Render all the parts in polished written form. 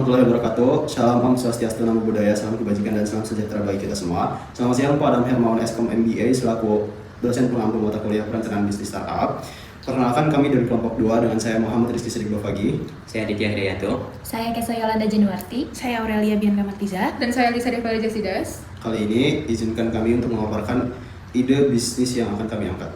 warahmatullahi wabarakatuh. Salam Om Swastiastu, Namo Buddhaya, salam kebajikan dan salam sejahtera bagi kita semua. Selamat siang, Pak Adam Hermawan, Eskom MBA, selaku dosen pengampu mata kuliah perencanaan bisnis startup. Perkenalkan, kami dari kelompok 2 dengan saya Muhammad Rizky Sidik Bafagi. Saya Aditya Hidayatullah. Saya Kesa Yolanda Januarti. Saya Aurelia Bianca Martiza. Dan saya Lisa Devali Jasidas. Kali ini izinkan kami untuk memaparkan ide bisnis yang akan kami angkat.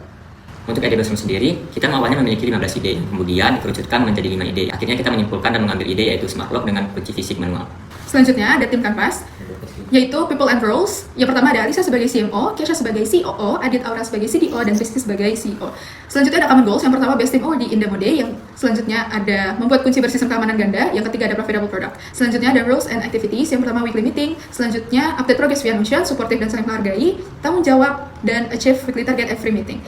Untuk ide bisnis sendiri, kita awalnya memiliki 15 ide, kemudian dikerucutkan menjadi 5 ide. Akhirnya kita menyimpulkan dan mengambil ide yaitu smart lock dengan kunci fisik manual. Selanjutnya ada tim Canvas, yaitu People and Roles. Yang pertama ada Alisa sebagai CMO, Kesha sebagai COO, Adit Aura sebagai CDO, dan Rizky sebagai CEO. Selanjutnya ada Common Goals. Yang pertama Best Team Award di Indamode. Yang selanjutnya ada membuat kunci bersistem keamanan ganda. Yang ketiga ada Profitable Product. Selanjutnya ada Rules and Activities. Yang pertama Weekly Meeting. Selanjutnya Update Progress via Notion, Supportive dan saling menghargai, Tanggung Jawab, dan Achieve Weekly Target Every Meeting.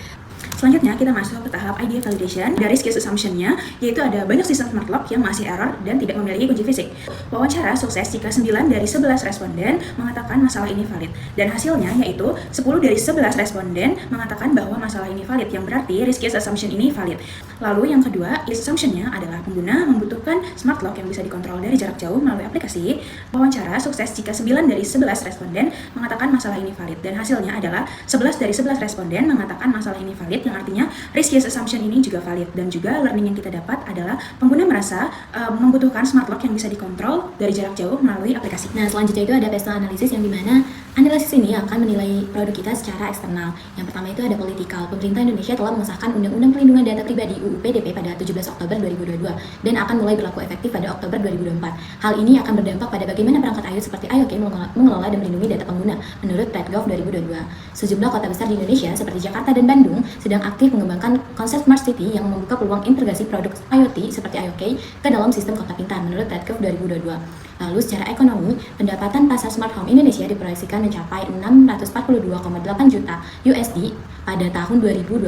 Selanjutnya kita masuk ke tahap idea validation. Dari case assumption-nya, yaitu ada banyak sistem smart lock yang masih error dan tidak memiliki kunci fisik. Wawancara sukses jika 9 dari 11 responden mengatakan masalah ini valid. Dan hasilnya yaitu 10 dari 11 responden mengatakan bahwa masalah ini valid, yang berarti risk case assumption ini valid. Lalu yang kedua, risk assumption-nya adalah pengguna membutuhkan smart lock yang bisa dikontrol dari jarak jauh melalui aplikasi. Wawancara sukses jika 9 dari 11 responden mengatakan masalah ini valid. Dan hasilnya adalah 11 dari 11 responden mengatakan masalah ini valid, yang artinya risk case assumption ini juga valid. Dan juga learning yang kita dapat adalah pengguna merasa membutuhkan smart lock yang bisa dikontrol dari jarak jauh melalui aplikasi. Nah, selanjutnya itu ada pestle analysis, yang dimana analisis ini akan menilai produk kita secara eksternal. Yang pertama itu ada political. Pemerintah Indonesia telah mengesahkan Undang-Undang Perlindungan Data Pribadi UU PDP pada 17 Oktober 2022 dan akan mulai berlaku efektif pada Oktober 2024. Hal ini akan berdampak pada bagaimana perangkat IoT seperti IoT mengelola dan melindungi data pengguna menurut PredGov 2022. Sejumlah kota besar di Indonesia seperti Jakarta dan Bandung sedang aktif mengembangkan konsep Smart City yang membuka peluang integrasi produk IoT seperti IoT ke dalam sistem kota pintar menurut PredGov 2022. Lalu secara ekonomi, pendapatan pasar smart home Indonesia diproyeksikan mencapai 642,8 juta USD pada tahun 2025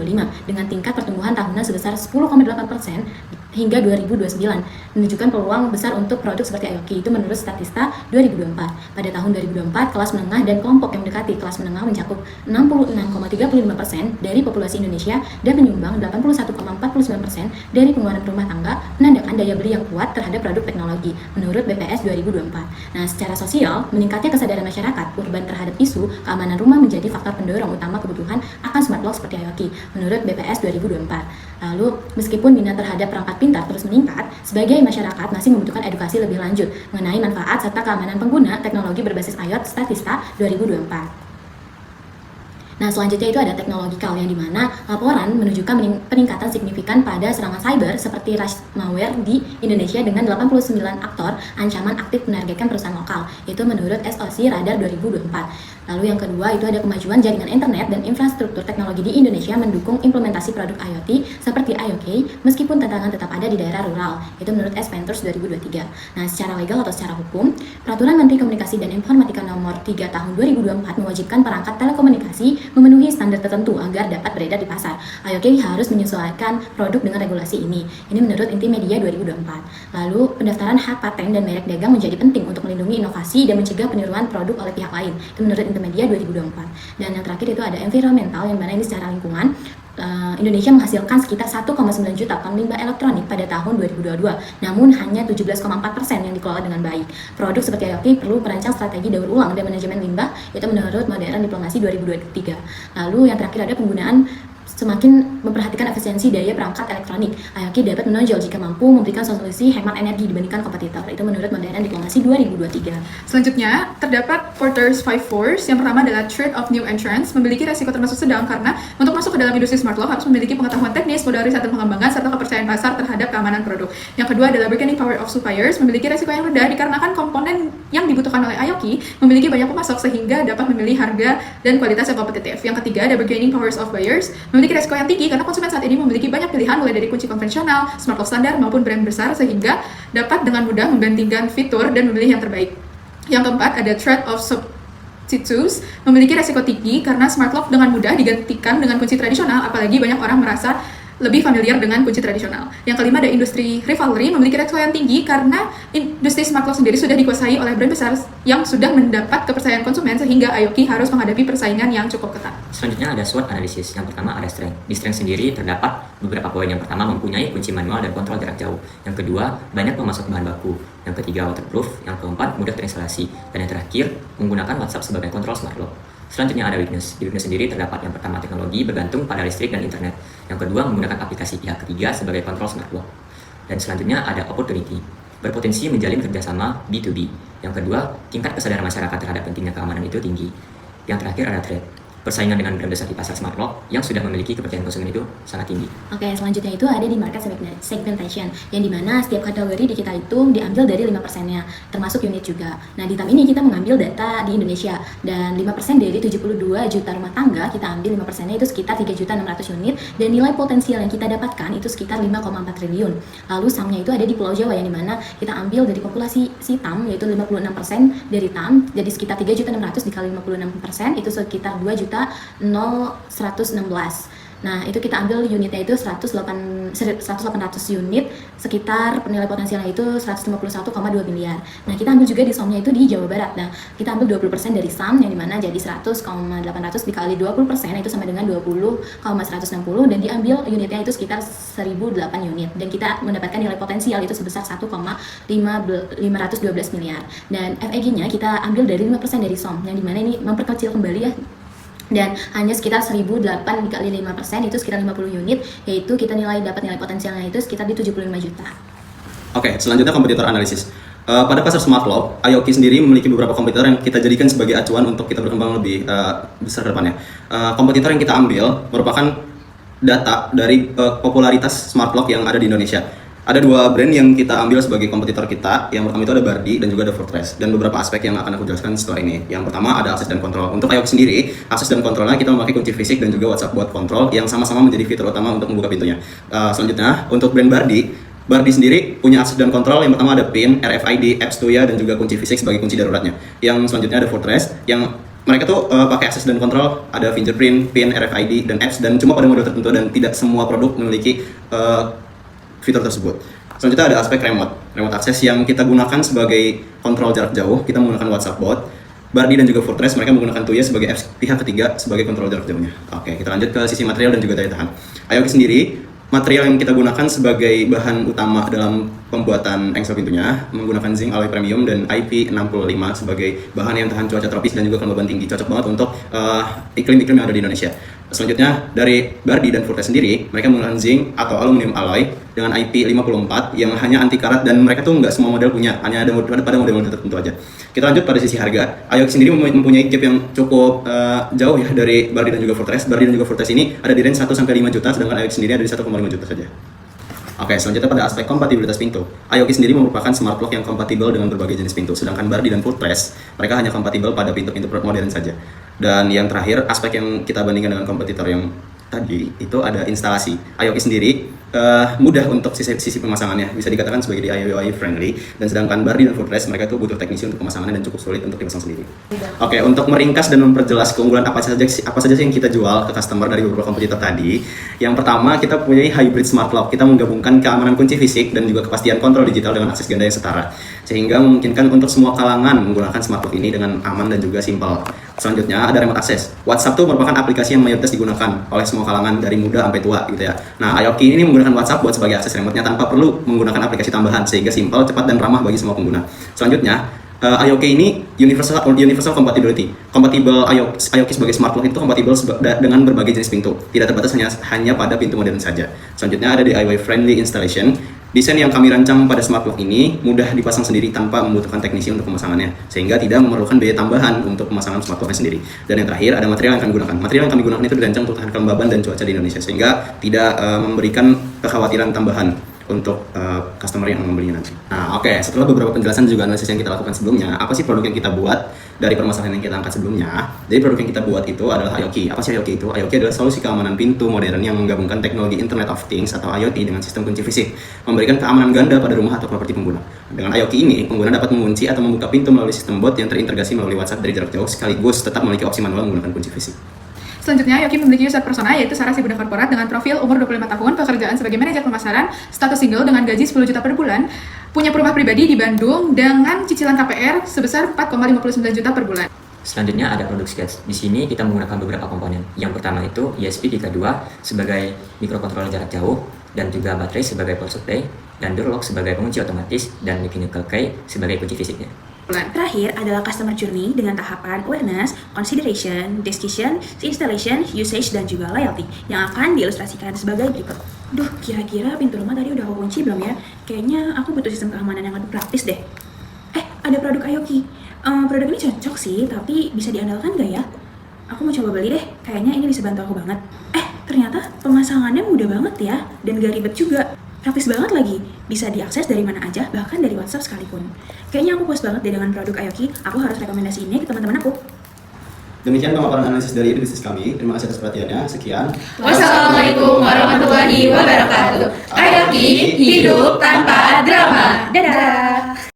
dengan tingkat pertumbuhan tahunan sebesar 10,8% hingga 2029, menunjukkan peluang besar untuk produk seperti IoT. Itu menurut Statista 2024. Pada tahun 2024, kelas menengah dan kelompok yang mendekati kelas menengah mencakup 66,35% dari populasi Indonesia dan menyumbang 81,49% dari pengeluaran rumah tangga, menandakan daya beli yang kuat terhadap produk teknologi menurut BPS 2024. Nah, secara sosial, meningkatnya kesadaran masyarakat urban terhadap isu keamanan rumah menjadi faktor pendorong utama kebutuhan akan smart lock seperti IoT menurut BPS 2024. Lalu, meskipun minat terhadap perangkat pintar terus meningkat, sebagai masyarakat masih membutuhkan edukasi lebih lanjut mengenai manfaat serta keamanan pengguna teknologi berbasis IoT Statista 2024. Nah, selanjutnya itu ada teknologikal, yang dimana laporan menunjukkan peningkatan signifikan pada serangan cyber seperti ransomware di Indonesia dengan 89 aktor ancaman aktif menargetkan perusahaan lokal. Itu menurut SOC Radar 2024. Lalu yang kedua itu ada kemajuan jaringan internet dan infrastruktur teknologi di Indonesia mendukung implementasi produk IoT seperti IoT meskipun tantangan tetap ada di daerah rural. Itu menurut S-Ventures 2023. Nah, secara legal atau secara hukum, Peraturan Menteri Komunikasi dan Informatika Nomor 3 Tahun 2024 mewajibkan perangkat telekomunikasi memenuhi standar tertentu agar dapat beredar di pasar. IoT harus menyesuaikan produk dengan regulasi ini. Ini menurut Intimedia 2024. Lalu, pendaftaran hak paten dan merek dagang menjadi penting untuk melindungi inovasi dan mencegah peniruan produk oleh pihak lain. Itu menurut Intimedia 2024. Dan yang terakhir itu ada environmental, yang mana ini secara lingkungan. Indonesia menghasilkan sekitar 1,9 juta ton limbah elektronik pada tahun 2022, namun hanya 17,4% yang dikelola dengan baik. Produk seperti IoT perlu merancang strategi daur ulang dan manajemen limbah, itu menurut Modern Diplomasi 2023. Lalu yang terakhir ada penggunaan semakin memperhatikan efisiensi daya perangkat elektronik. IoT dapat menonjol jika mampu memberikan solusi hemat energi dibandingkan kompetitor. Itu menurut Modern Diplomasi 2023. Selanjutnya, terdapat Porter's 5 Force. Yang pertama adalah Threat of New Entrants, memiliki resiko termasuk sedang karena untuk masuk ke dalam industri smart lock harus memiliki pengetahuan teknis, modal riset dan pengembangan, serta kepercayaan pasar terhadap keamanan produk. Yang kedua adalah Bargaining Power of Suppliers, memiliki resiko yang rendah dikarenakan komponen yang dibutuhkan oleh IoT memiliki banyak pemasok sehingga dapat memilih harga dan kualitas yang kompetitif. Yang ketiga ada Bargaining Powers of Buyers, memiliki resiko yang tinggi karena konsumen saat ini memiliki banyak pilihan mulai dari kunci konvensional, smart lock standar maupun brand besar sehingga dapat dengan mudah membandingkan fitur dan memilih yang terbaik. Yang keempat ada Threat of Substitutes, memiliki resiko tinggi karena smart lock dengan mudah digantikan dengan kunci tradisional, apalagi banyak orang merasa lebih familiar dengan kunci tradisional. Yang kelima ada industri rivalry, memiliki resiko yang tinggi karena industri smart lock sendiri sudah dikuasai oleh brand besar yang sudah mendapat kepercayaan konsumen sehingga Aoki harus menghadapi persaingan yang cukup ketat. Selanjutnya ada SWOT analisis. Yang pertama ada strength. Di strength sendiri terdapat beberapa poin. Yang pertama mempunyai kunci manual dan kontrol jarak jauh. Yang kedua banyak pemasok bahan baku. Yang ketiga waterproof. Yang keempat mudah terinstalasi. Dan yang terakhir menggunakan WhatsApp sebagai kontrol smart lock. Selanjutnya ada weakness. Di weakness sendiri terdapat yang pertama teknologi bergantung pada listrik dan internet. Yang kedua menggunakan aplikasi pihak ketiga sebagai kontrol smart lock. Dan selanjutnya ada opportunity. Berpotensi menjalin kerjasama B2B. Yang kedua, tingkat kesadaran masyarakat terhadap pentingnya keamanan itu tinggi. Yang terakhir ada threat. Persaingan dengan brand besar di pasar smart lock yang sudah memiliki kepercayaan konsumen itu sangat tinggi. Oke, selanjutnya itu ada di market segmentation, yang dimana setiap kategori di kita itu diambil dari 5%-nya, termasuk unit juga. Nah, di tahun ini kita mengambil data di Indonesia, dan 5% dari 72 juta rumah tangga, kita ambil 5%-nya itu sekitar 3.600 unit, dan nilai potensial yang kita dapatkan itu sekitar 5,4 triliun. Lalu saham-nya itu ada di Pulau Jawa, yang dimana kita ambil dari populasi si TAM, yaitu 56% dari TAM, jadi sekitar 3.600 dikali 56%, itu sekitar 2.116. Nah, itu kita ambil unitnya itu 1.800 unit, sekitar nilai potensialnya itu 151,2 miliar. Nah, kita ambil juga di SAM-nya itu di Jawa Barat. Nah, kita ambil 20% dari SAM, yang dimana jadi 100,800 dikali 20% itu sama dengan 20,160, dan diambil unitnya itu sekitar 1.008 unit. Dan kita mendapatkan nilai potensial itu sebesar 1,512 miliar. Dan FEG-nya kita ambil dari 5% dari SAM, yang dimana ini memperkecil kembali ya, dan hanya sekitar 1.008 dikali 5% itu sekitar 50 unit, yaitu kita dapat nilai potensialnya itu sekitar di 75 juta. Oke, selanjutnya kompetitor analisis. Pada pasar smart lock, Aoki sendiri memiliki beberapa kompetitor yang kita jadikan sebagai acuan untuk kita berkembang lebih besar ke depannya. Kompetitor yang kita ambil merupakan data dari popularitas smart lock yang ada di Indonesia. Ada dua brand yang kita ambil sebagai kompetitor kita. Yang pertama itu ada Bardi dan juga ada Fortress, dan beberapa aspek yang akan aku jelaskan setelah ini. Yang pertama ada akses dan kontrol. Untuk Aoki sendiri, akses dan kontrolnya kita memakai kunci fisik dan juga WhatsApp bot control yang sama-sama menjadi fitur utama untuk membuka pintunya. Selanjutnya untuk brand Bardi sendiri punya akses dan kontrol. Yang pertama ada PIN, RFID, apps Tuya, dan juga kunci fisik sebagai kunci daruratnya. Yang selanjutnya ada Fortress yang mereka tuh pakai akses dan kontrol, ada fingerprint, PIN, RFID, dan apps, dan cuma pada model tertentu dan tidak semua produk memiliki fitur tersebut. Selanjutnya ada aspek remote akses yang kita gunakan sebagai kontrol jarak jauh. Kita menggunakan WhatsApp bot. Bardi dan juga Fortress mereka menggunakan Tuya sebagai apps pihak ketiga sebagai kontrol jarak jauhnya. Oke, kita lanjut ke sisi material dan juga daya tahan. Aoki sendiri, material yang kita gunakan sebagai bahan utama dalam pembuatan engsel pintunya menggunakan zinc alloy premium dan IP65 sebagai bahan yang tahan cuaca tropis dan juga kelembaban tinggi, cocok banget untuk iklim-iklim yang ada di Indonesia. Selanjutnya dari Bardi dan Fortress sendiri, mereka menggunakan zinc atau aluminium alloy dengan IP54 yang hanya anti karat, dan mereka tuh nggak semua model punya, hanya ada pada model-model tertentu aja. Kita lanjut pada sisi harga. Aoki sendiri mempunyai gap yang cukup jauh ya dari Bardi dan juga Fortress. Bardi dan juga Fortress ini ada di range 1 sampai 5 juta, sedangkan Aoki sendiri ada di 1,5 juta saja. Oke, selanjutnya pada aspek kompatibilitas pintu. Aoki sendiri merupakan smart lock yang kompatibel dengan berbagai jenis pintu, sedangkan Bardi dan Fortress mereka hanya kompatibel pada pintu-pintu modern saja. Dan yang terakhir, aspek yang kita bandingkan dengan kompetitor yang tadi itu ada instalasi. Aoki sendiri mudah untuk sisi pemasangannya, bisa dikatakan sebagai DIY friendly, dan sedangkan Bardi dan Fortress mereka tuh butuh teknisi untuk pemasangannya dan cukup sulit untuk dipasang sendiri. Oke, untuk meringkas dan memperjelas keunggulan apa saja sih yang kita jual ke customer dari beberapa kompetitor tadi. Yang pertama, kita punya hybrid smart lock. Kita menggabungkan keamanan kunci fisik dan juga kepastian kontrol digital dengan akses ganda yang setara, sehingga memungkinkan untuk semua kalangan menggunakan smart lock ini dengan aman dan juga simpel. Selanjutnya ada remote access. WhatsApp tuh merupakan aplikasi yang mayoritas digunakan oleh semua kalangan dari muda sampai tua gitu ya. Nah, Aoki ini menggunakan WhatsApp buat sebagai akses remote-nya tanpa perlu menggunakan aplikasi tambahan, sehingga simpel, cepat, dan ramah bagi semua pengguna. Selanjutnya, Aoki ini universal compatibility. Kompatibel Aoki sebagai smart lock itu kompatibel dengan berbagai jenis pintu, tidak terbatas hanya pada pintu modern saja. Selanjutnya ada DIY friendly installation. Desain yang kami rancang pada smart lock ini mudah dipasang sendiri tanpa membutuhkan teknisi untuk pemasangannya, sehingga tidak memerlukan biaya tambahan untuk pemasangan smart locknya sendiri. Dan yang terakhir ada material yang kami gunakan. Material yang kami gunakan itu dirancang untuk tahan kelembaban dan cuaca di Indonesia, sehingga tidak memberikan kekhawatiran tambahan untuk customer yang membelinya nanti. Nah, oke, setelah beberapa penjelasan juga analisis yang kita lakukan sebelumnya, apa sih produk yang kita buat dari permasalahan yang kita angkat sebelumnya? Jadi produk yang kita buat itu adalah Aoki. Apa sih Aoki itu? Aoki adalah solusi keamanan pintu modern yang menggabungkan teknologi Internet of Things atau IoT dengan sistem kunci fisik, memberikan keamanan ganda pada rumah atau properti pengguna. Dengan Aoki ini, pengguna dapat mengunci atau membuka pintu melalui sistem bot yang terintegrasi melalui WhatsApp dari jarak jauh, sekaligus tetap memiliki opsi manual menggunakan kunci fisik. Selanjutnya, Yoki memiliki user persona yaitu Sarah Sibuda Korporat dengan profil umur 25 tahun, pekerjaan sebagai manajer pemasaran, status single dengan gaji 10 juta per bulan, punya rumah pribadi di Bandung dengan cicilan KPR sebesar 4,59 juta per bulan. Selanjutnya ada produk sketch. Di sini kita menggunakan beberapa komponen. Yang pertama itu ESP32 sebagai microcontroller jarak jauh, dan juga baterai sebagai power supply, dan door lock sebagai pengunci otomatis, dan mechanical key sebagai kunci fisiknya. Terakhir adalah customer journey dengan tahapan awareness, consideration, discussion, installation, usage, dan juga loyalty yang akan diilustrasikan sebagai berikut. Duh, kira-kira pintu rumah tadi udah aku kunci belum ya? Kayaknya aku butuh sistem keamanan yang lebih praktis deh. Ada produk Ayoki. Produk ini cocok sih, tapi bisa diandalkan nggak ya? Aku mau coba beli deh, kayaknya ini bisa bantu aku banget. Ternyata pemasangannya mudah banget ya, dan gak ribet juga. Praktis banget lagi, bisa diakses dari mana aja, bahkan dari WhatsApp sekalipun. Kayaknya aku puas banget deh dengan produk Ayoki, aku harus rekomendasi ini ke teman-teman aku. Demikian pemaparan analisis dari bisnis kami. Terima kasih atas perhatiannya. Sekian. Wassalamualaikum warahmatullahi wabarakatuh. Ayoki, hidup tanpa drama. Dadah!